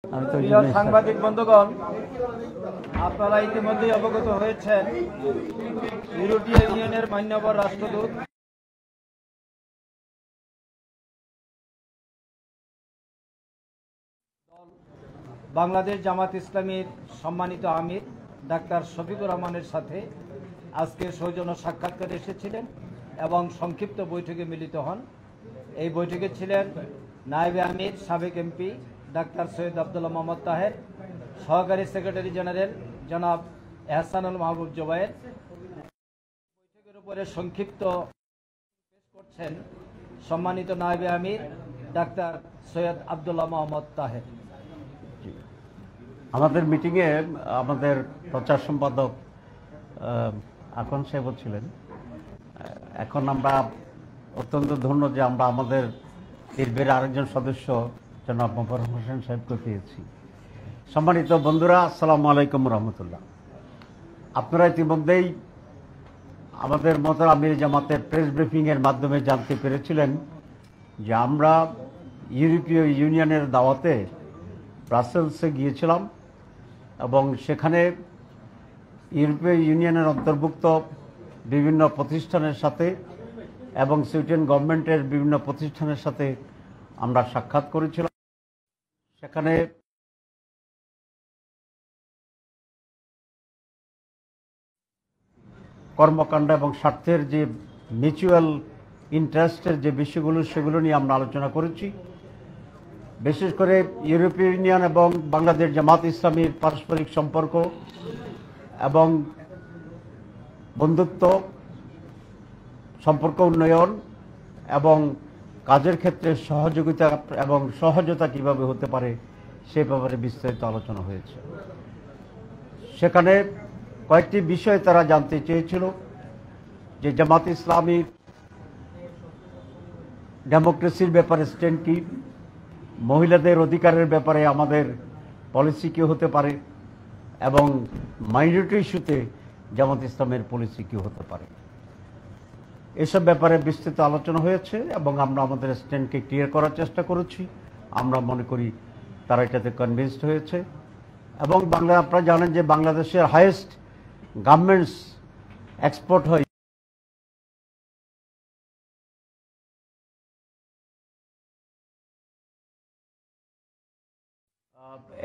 প্রিয় সাংবাদিক বন্ধুগণ, আপনারা ইতিমধ্যেই অবগত হয়েছেন ইউরোপীয় ইউনিয়নের মান্যবর রাষ্ট্রদূত বাংলাদেশ জামাত ইসলামীর সম্মানিত আমির ডাক্তার শফিকুর রহমানের সাথে আজকে সৌজন্য সাক্ষাৎকারে এসেছিলেন এবং সংক্ষিপ্ত বৈঠকে মিলিত হন। এই বৈঠকে ছিলেন নায়েবে আমির সাবেক এমপি ডাক্তার সৈয়দ আব্দুল্লাহ মোহাম্মদ তাহের, সহকারী সেক্রেটারি জেনারেল জনাব এহসানুল মাহবুব জুবায়ের। বৈঠকের উপরে সংক্ষিপ্ত পেশ করছেন সম্মানিত নায়েবে আমির ডাক্তার সৈয়দ আব্দুল্লাহ মোহাম্মদ তাহের। আমাদের মিটিংয়ে আমাদের প্রচার সম্পাদক আকন সাহেব ছিলেন। এখন আমরা অত্যন্ত ধন্য যে আমরা আমাদের পূর্বের আরেকজন সদস্য জনাব মোবারক হোসেন সাহেবকে পেয়েছি। সম্মানিত বন্ধুরা, আসসালামু আলাইকুম রহমতুল্লাহ। আপনারা ইতিমধ্যেই আমাদের মোহতারাম আমির জামাতের প্রেস ব্রিফিংয়ের মাধ্যমে জানতে পেরেছিলেন যে আমরা ইউরোপীয় ইউনিয়নের দাওয়াতে ব্রাসেলসে গিয়েছিলাম এবং সেখানে ইউরোপীয় ইউনিয়নের অন্তর্ভুক্ত বিভিন্ন প্রতিষ্ঠানের সাথে এবং সুইডেন গভর্নমেন্টের বিভিন্ন প্রতিষ্ঠানের সাথে আমরা সাক্ষাৎ করেছিলাম। সেখানে কর্মকাণ্ড এবং স্বার্থের যে মিউচুয়াল ইন্টারেস্টের যে বিষয়গুলো সেগুলো নিয়ে আমরা আলোচনা করেছি। বিশেষ করে ইউরোপীয় ইউনিয়ন এবং বাংলাদেশ জামাত ইসলামীর পারস্পরিক সম্পর্ক এবং বন্ধুত্ব, সম্পর্ক উন্নয়ন এবং কাজের ক্ষেত্রে সহযোগিতা এবং সহজতা কিভাবে হতে পারে সে ব্যাপারে বিস্তারিত আলোচনা হয়েছে। সেখানে কয়েকটি বিষয় তারা জানতে চেয়েছিল যে জামাত ইসলামীর ডেমোক্রেসির ব্যাপারে স্ট্যান্ড কি, মহিলাদের অধিকারের ব্যাপারে আমাদের পলিসি কী হতে পারে এবং মাইনরিটি ইস্যুতে জামাত ইসলামের পলিসি কী হতে পারে, এসব ব্যাপারে বিস্তৃত আলোচনা হয়েছে এবং আমরা আমাদের স্ট্যান্ডকে ক্লিয়ার করার চেষ্টা করেছি। আমরা মনে করি তারা এটাতে কনভিন্সড হয়েছে এবং আপনারা জানেন যে বাংলাদেশের হাইয়েস্ট গার্মেন্টস এক্সপোর্ট হয়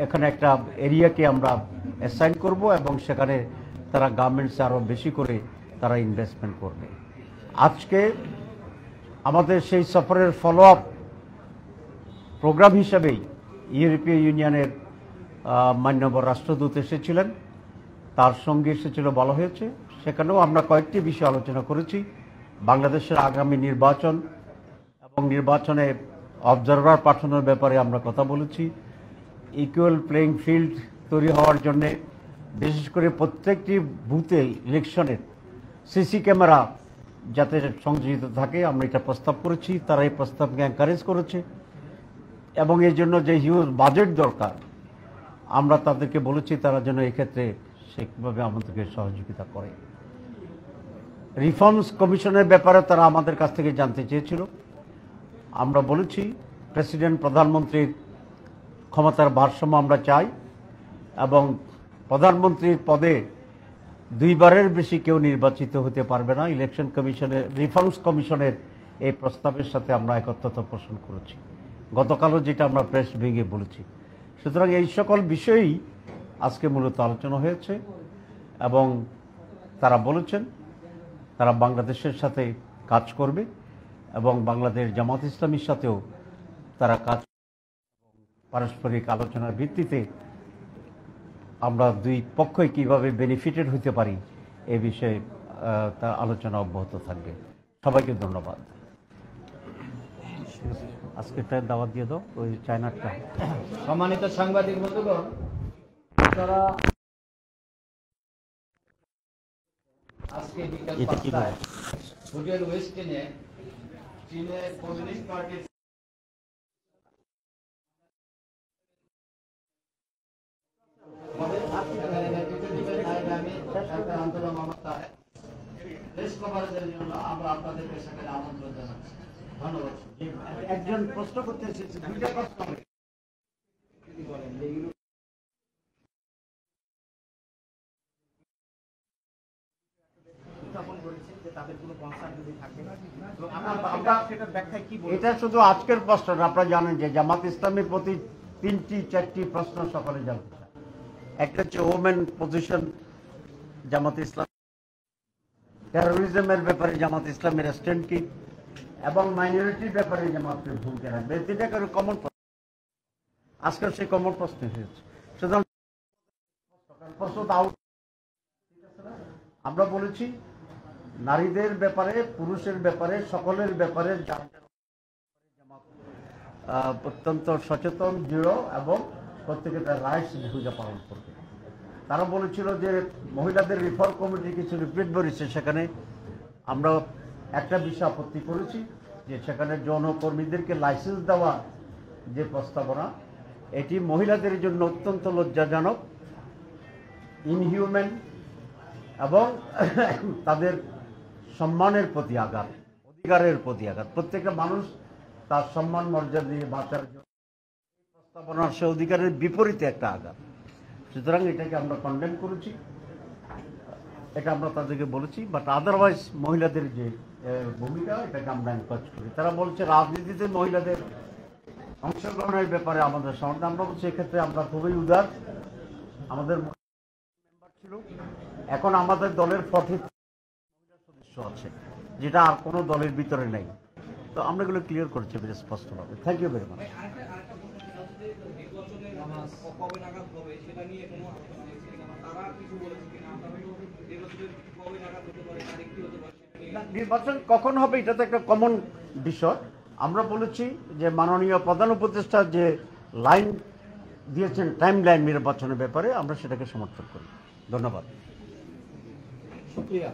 এখানে একটা এরিয়াকে আমরা অ্যাসাইন করব এবং সেখানে তারা গার্মেন্টসে আরও বেশি করে তারা ইনভেস্টমেন্ট করবে। আজকে আমাদের সেই সফরের ফলো আপ প্রোগ্রাম হিসাবেই ইউরোপীয় ইউনিয়নের মান্যবর রাষ্ট্রদূত এসেছিলেন, তার সঙ্গে এসেছিল বলা হয়েছে। সেখানেও আমরা কয়েকটি বিষয় আলোচনা করেছি। বাংলাদেশের আগামী নির্বাচন এবং নির্বাচনে অবজারভার পাঠানোর ব্যাপারে আমরা কথা বলেছি। ইকুয়াল প্লেইং ফিল্ড তৈরি হওয়ার জন্যে বিশেষ করে প্রত্যেকটি বুথে ইলেকশনের সিসি ক্যামেরা যাতে সংযোজিত থাকে আমরা এটা প্রস্তাব করেছি। তারা এই প্রস্তাবকে এনকারেজ করেছে এবং এই জন্য যে হিউজ বাজেট দরকার আমরা তাদেরকে বলেছি তারা যেন এক্ষেত্রে সেভাবে আমাদেরকে সহযোগিতা করে। রিফর্মস কমিশনের ব্যাপারে তারা আমাদের কাছ থেকে জানতে চেয়েছিল। আমরা বলেছি প্রেসিডেন্ট প্রধানমন্ত্রীর ক্ষমতার ভারসাম্য আমরা চাই এবং প্রধানমন্ত্রীর পদে দুইবারের বেশি কেউ নির্বাচিত হতে পারবে না। ইলেকশন কমিশনের রিফর্মস কমিশনের এই প্রস্তাবের সাথে আমরা একত্রতা পোষণ করেছি, গতকালও যেটা আমরা প্রেস ব্রিফিংয়ে বলেছি। সুতরাং এই সকল বিষয়েই আজকে মূলত আলোচনা হয়েছে এবং তারা বলেছেন তারা বাংলাদেশের সাথে কাজ করবে এবং বাংলাদেশ জামাত ইসলামীর সাথেও তারা কাজ পারস্পরিক আলোচনার ভিত্তিতে আমরা দুই পক্ষই কিভাবে বেনিফিটেড হতে পারি এ বিষয়ে তার আলোচনা অব্যাহত থাকবে। সবাইকে ধন্যবাদ। আজকে তার দাওয়াত দিয়ে দাও ওই চায়নাটা। সম্মানিত সাংবাদিক বন্ধুগণ, তারা আজকে বিকাল 5টায় হোটেল ওয়েস্টিনে চীনের কমিউনিস্ট পার্টির আন্দোলন আমরা আপনাদেরকে সেখানে আমন্ত্রণ জানাচ্ছি। ধন্যবাদ। একজন প্রশ্ন করতে এসেছে, দুইটা প্রশ্ন তাদের কোনো কনসার্ন যদি থাকে এবং আমরা সেটার ব্যাখ্যায় কি বলবো? এটা শুধু আজকের প্রশ্ন না, আপনারা জানেন যে জামাত ইসলামের প্রতি 3-4টি প্রশ্ন সকলে জানতে চায়। একটা হচ্ছে ওমেন পজিশন জামাত ইসলাম, টেরোরিজমের ব্যাপারে জামাত ইসলামের স্ট্যান্ড কি, এবং মাইনরিটির ব্যাপারে জামাতের ভূমিকা রাখবে। এটা একটা কমন প্রশ্ন, আজকাল সেই কমন প্রশ্ন হয়েছে। সুতরাং প্রশ্ন দাও, আমরা বলেছি নারীদের ব্যাপারে, পুরুষের ব্যাপারে, সকলের ব্যাপারে অত্যন্ত সচেতন, দৃঢ় এবং প্রত্যেকে তার রাইটস ভূমিকা পালন করবে। তারা বলেছিল যে মহিলাদের রিফর্ম কমিটি কিছু রিপোর্ট বেরিয়েছে, সেখানে আমরা একটা বিষয় আপত্তি করেছি যে সেখানে যৌনকর্মীদেরকে লাইসেন্স দেওয়া যে প্রস্তাবনা, এটি মহিলাদের জন্য অত্যন্ত লজ্জাজনক, ইনহিউম্যান এবং তাদের সম্মানের প্রতি আঘাত, অধিকারের প্রতি আঘাত। প্রত্যেকটা মানুষ তার সম্মান মর্যাদা দিয়ে বাঁচার জন্য প্রস্তাবনার সে অধিকারের বিপরীতে একটা আঘাত। সুতরাং এটাকে আমরা কন্ডেম করেছি, এটা আমরা তাদেরকে বলেছি। বাট আদারওয়াইজ মহিলাদের যে ভূমিকা, এটাকে আমরা এনকারেজ করি। তারা বলছে রাজনীতিতে মহিলাদের অংশগ্রহণের ব্যাপারে আমাদের সমর্থন। আমরা বলছি এক্ষেত্রে আমরা খুবই উদার। আমাদের মেম্বার ছিল, এখন আমাদের দলের 40 সদস্য আছে, যেটা আর কোনো দলের ভিতরে নেই। তো আমরা এগুলো ক্লিয়ার করছি বেশ স্পষ্টভাবে। Thank you very much. নির্বাচন কখন হবে এটা তো একটা কমন বিষয়। আমরা বলেছি যে মাননীয় প্রধান উপদেষ্টা যে লাইন দিয়েছেন টাইম লাইন নির্বাচনের ব্যাপারে, আমরা সেটাকে সমর্থন করি। ধন্যবাদ। শুক্রিয়া।